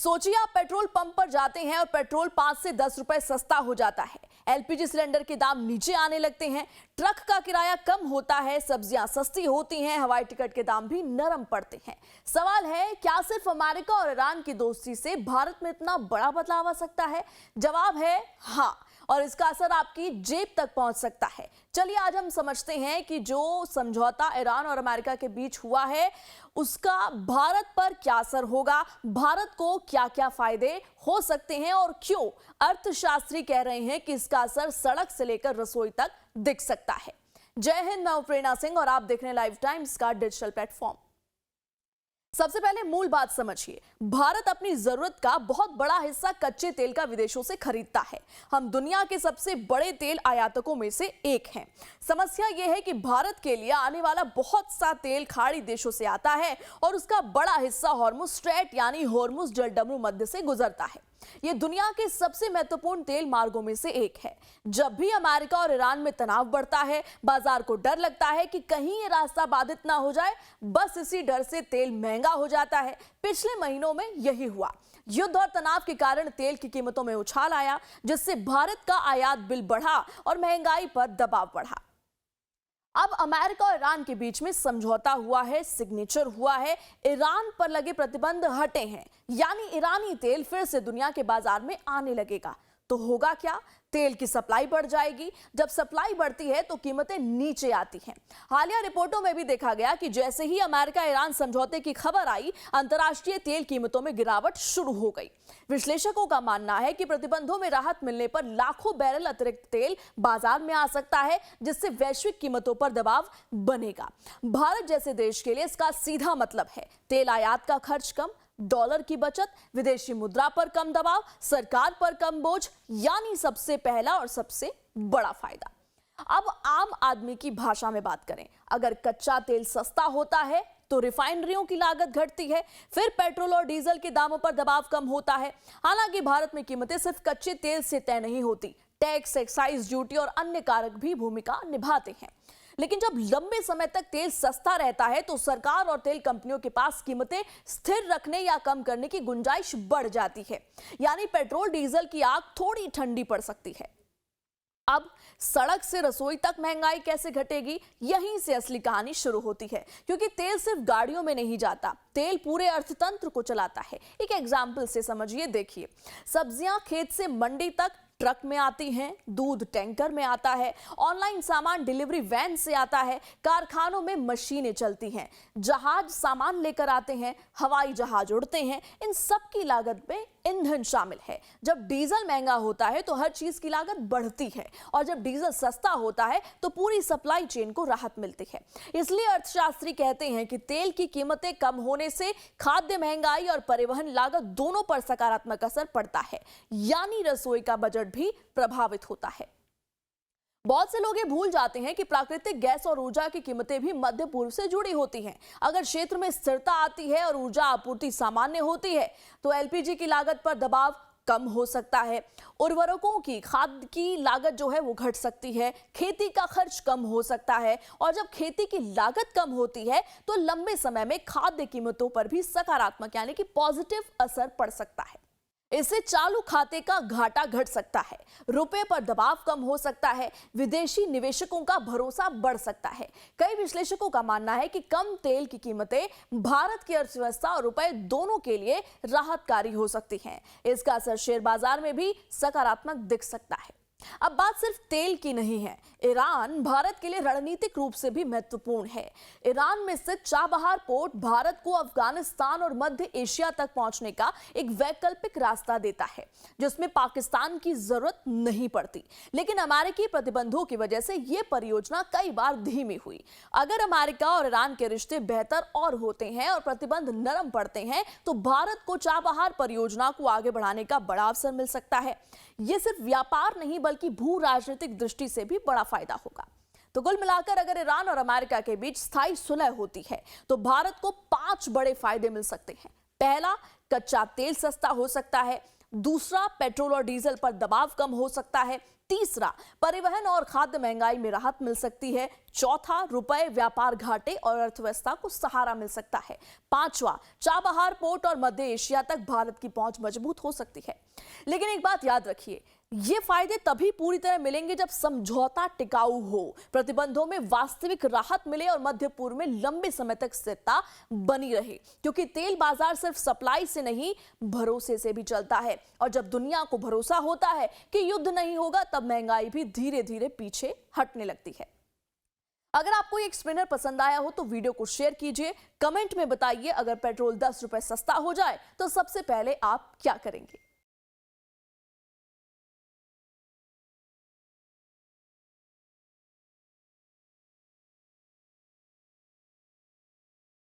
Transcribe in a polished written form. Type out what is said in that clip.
सोचिए आप petrol pump पर जाते हैं और पेट्रोल 5 से 10 रुपए सस्ता हो जाता है। एलपीजी सिलेंडर के दाम नीचे आने लगते हैं, ट्रक का किराया कम होता है, सब्जियां सस्ती होती हैं, हवाई टिकट के दाम भी नरम पड़ते हैं। सवाल है, क्या सिर्फ अमेरिका और ईरान की दोस्ती से भारत में इतना बड़ा बदलाव आ सकता है? जवाब है हाँ, और इसका असर आपकी जेब तक पहुंच सकता है। चलिए आज हम समझते हैं कि जो समझौता ईरान और अमेरिका के बीच हुआ है उसका भारत पर क्या असर होगा, भारत को क्या क्या फायदे हो सकते हैं और क्यों अर्थशास्त्री कह रहे हैं कि इसका असर सड़क से लेकर रसोई तक दिख सकता है। जय हिंद, मैं प्रेरणा सिंह और आप देख रहे हैं लाइव टाइम्स का डिजिटल प्लेटफॉर्म। सबसे पहले मूल बात समझिए, भारत अपनी जरूरत का बहुत बड़ा हिस्सा कच्चे तेल का विदेशों से खरीदता है। हम दुनिया के सबसे बड़े तेल आयातकों में से एक हैं। समस्या यह है कि भारत के लिए आने वाला बहुत सा तेल खाड़ी देशों से आता है और उसका बड़ा हिस्सा हॉर्मुज स्ट्रेट यानी हॉर्मुज जलडमरू मध्य से गुजरता है। यह दुनिया के सबसे महत्वपूर्ण तेल मार्गों में से एक है। जब भी अमेरिका और ईरान में तनाव बढ़ता है, बाजार को डर लगता है कि कहीं ये रास्ता बाधित ना हो जाए। बस इसी डर से तेल महंगा हो जाता है। पिछले महीनों में यही हुआ। युद्ध और तनाव के कारण तेल की कीमतों में उछाल आया, जिससे भारत का आयात बिल बढ़ा और महंगाई पर दबाव बढ़ा। अब अमेरिका और ईरान के बीच में समझौता हुआ है, सिग्नेचर हुआ है, ईरान पर लगे प्रतिबंध हटे हैं, यानी ईरानी तेल फिर से दुनिया के बाजार में आने लगेगा। तो होगा क्या? तेल की सप्लाई बढ़ जाएगी। जब सप्लाई बढ़ती है तो कीमतें नीचे आती हैं। हालिया रिपोर्टों में भी देखा गया कि जैसे ही अमेरिका ईरान समझौते की खबर आई, अंतर्राष्ट्रीय तेल कीमतों में गिरावट शुरू हो गई। विश्लेषकों का मानना है कि प्रतिबंधों में राहत मिलने पर लाखों बैरल अतिरिक्त तेल बाजार में आ सकता है, जिससे वैश्विक कीमतों पर दबाव बनेगा। भारत जैसे देश के लिए इसका सीधा मतलब है तेल आयात का खर्च कम, डॉलर की बचत, विदेशी मुद्रा पर कम दबाव, सरकार पर कम बोझ, यानी सबसे पहला और सबसे बड़ा फायदा। अब आम आदमी की भाषा में बात करें, अगर कच्चा तेल सस्ता होता है तो रिफाइनरियों की लागत घटती है, फिर पेट्रोल और डीजल के दामों पर दबाव कम होता है। हालांकि भारत में कीमतें सिर्फ कच्चे तेल से तय नहीं होती, टैक्स, एक्साइज ड्यूटी और अन्य कारक भी भूमिका निभाते हैं। लेकिन जब लंबे समय तक तेल सस्ता रहता है तो सरकार और तेल कंपनियों के पास कीमतें स्थिर रखने या कम करने की गुंजाइश बढ़ जाती है, यानी पेट्रोल डीजल की आग थोड़ी ठंडी पड़ सकती है। अब सड़क से रसोई तक महंगाई कैसे घटेगी, यहीं से असली कहानी शुरू होती है, क्योंकि तेल सिर्फ गाड़ियों में नहीं जाता, तेल पूरे अर्थतंत्र को चलाता है। एक एग्जाम्पल से समझिए, देखिए, सब्जियां खेत से मंडी तक ट्रक में आती हैं, दूध टैंकर में आता है, ऑनलाइन सामान डिलीवरी वैन से आता है, कारखानों में मशीनें चलती हैं, जहाज सामान लेकर आते हैं, हवाई जहाज उड़ते हैं। इन सब की लागत में ईंधन शामिल है। जब डीजल महंगा होता है तो हर चीज की लागत बढ़ती है, और जब डीजल सस्ता होता है तो पूरी सप्लाई चेन को राहत मिलती है। इसलिए अर्थशास्त्री कहते हैं कि तेल की कीमतें कम होने से खाद्य महंगाई और परिवहन लागत दोनों पर सकारात्मक असर पड़ता है, यानी रसोई का बजट भी प्रभावित होता है। बहुत से लोग ये भूल जाते हैं कि प्राकृतिक गैस और ऊर्जा की कीमतें भी मध्य पूर्व से जुड़ी होती हैं। अगर क्षेत्र में स्थिरता आती है और ऊर्जा आपूर्ति सामान्य होती है तो एलपीजी की लागत पर दबाव कम हो सकता है, उर्वरकों की, खाद की लागत जो है वो घट सकती है, खेती का खर्च कम हो सकता है, और जब खेती की लागत कम होती है तो लंबे समय में खाद्य कीमतों पर भी सकारात्मक यानी कि पॉजिटिव असर पड़ सकता है। इससे चालू खाते का घाटा घट सकता है, रुपए पर दबाव कम हो सकता है, विदेशी निवेशकों का भरोसा बढ़ सकता है। कई विश्लेषकों का मानना है कि कम तेल की कीमतें भारत की अर्थव्यवस्था और रुपए दोनों के लिए राहतकारी हो सकती हैं। इसका असर शेयर बाजार में भी सकारात्मक दिख सकता है। अब बात सिर्फ तेल की नहीं है, ईरान भारत के लिए रणनीतिक रूप से भी महत्वपूर्ण है। ईरान में स्थित चाबहार पोर्ट भारत को अफगानिस्तान और मध्य एशिया तक पहुंचने का एक वैकल्पिक रास्ता देता है, जिसमें पाकिस्तान की जरूरत नहीं पड़ती। लेकिन अमेरिकी प्रतिबंधों की वजह से यह परियोजना कई बार धीमी हुई। अगर अमेरिका और ईरान के रिश्ते बेहतर और होते हैं और प्रतिबंध नरम पड़ते हैं तो भारत को चाबहार परियोजना को आगे बढ़ाने का बड़ा अवसर मिल सकता है। यह सिर्फ व्यापार नहीं बल्कि भू राजनीतिक दृष्टि से भी बड़ा फायदा होगा। तो कुल मिलाकर अगर ईरान और अमेरिका के बीच स्थायी सुलह होती है तो भारत को 5 बड़े फायदे मिल सकते हैं। पहला, कच्चा तेल सस्ता हो सकता है। दूसरा, पेट्रोल और डीजल पर दबाव कम हो सकता है। तीसरा, परिवहन और खाद्य महंगाई में राहत मिल सकती है। चौथा, रुपए व्यापार घाटे और अर्थव्यवस्था को सहारा मिल सकता है। पांचवा, चाबहार पोर्ट और मध्य एशिया तक भारत की पहुंच मजबूत हो सकती है। लेकिन एक बात याद रखिए, ये फायदे तभी पूरी तरह मिलेंगे जब समझौता टिकाऊ हो, प्रतिबंधों में वास्तविक राहत मिले और मध्य पूर्व में लंबे समय तक स्थिरता बनी रहे। क्योंकि तेल बाजार सिर्फ सप्लाई से नहीं, भरोसे से भी चलता है। और जब दुनिया को भरोसा होता है कि युद्ध नहीं होगा, तब महंगाई भी धीरे धीरे पीछे हटने लगती है। अगर आपको ये एक्सप्लेनर पसंद आया हो तो वीडियो को शेयर कीजिए, कमेंट में बताइए अगर पेट्रोल 10 रुपए सस्ता हो जाए तो सबसे पहले आप क्या करेंगे।